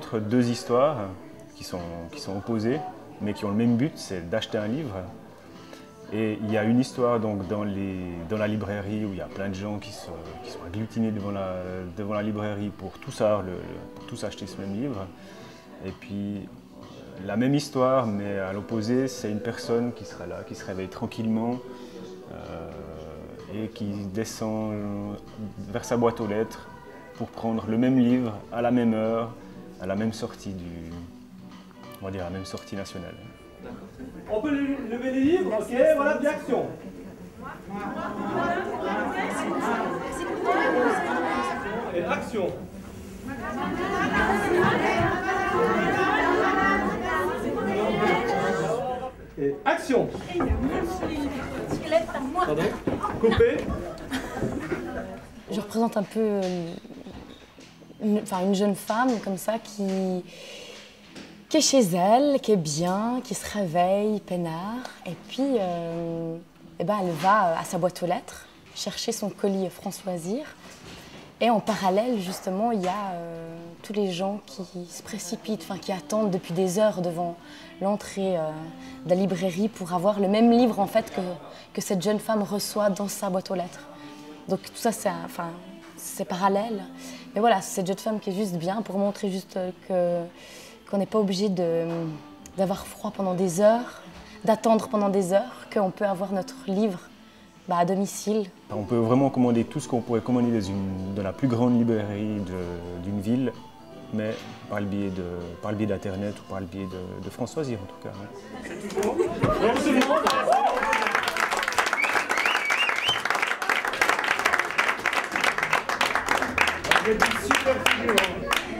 montre deux histoires qui sont opposées, mais qui ont le même but, c'est d'acheter un livre. Et il y a une histoire donc, dans la librairie où il y a plein de gens qui sont agglutinés devant la librairie pour tous acheter ce même livre. Et puis la même histoire, mais à l'opposé, c'est une personne qui sera là, qui se réveille tranquillement et qui descend vers sa boîte aux lettres pour prendre le même livre à la même heure, à la même sortie on va dire la même sortie nationale. On peut lever les livres, ok, voilà, bien action. Et action. Et action. Pardon. Coupé. Je représente un peu une jeune femme comme ça qui est chez elle, qui est bien, qui se réveille, peinard. Et puis, elle va à sa boîte aux lettres chercher son colis Françoisir. Et en parallèle, justement, il y a tous les gens qui se précipitent, qui attendent depuis des heures devant l'entrée de la librairie pour avoir le même livre en fait, que cette jeune femme reçoit dans sa boîte aux lettres. Donc tout ça, c'est parallèle. Mais voilà, c'est cette jeune femme qui est juste bien pour montrer juste qu'on n'est pas obligé d'avoir froid pendant des heures, d'attendre pendant des heures, qu'on peut avoir notre livre à domicile. On peut vraiment commander tout ce qu'on pourrait commander dans la plus grande librairie d'une ville, mais par le biais d'Internet ou par le biais de Françoisir en tout cas. Vous êtes super figurant.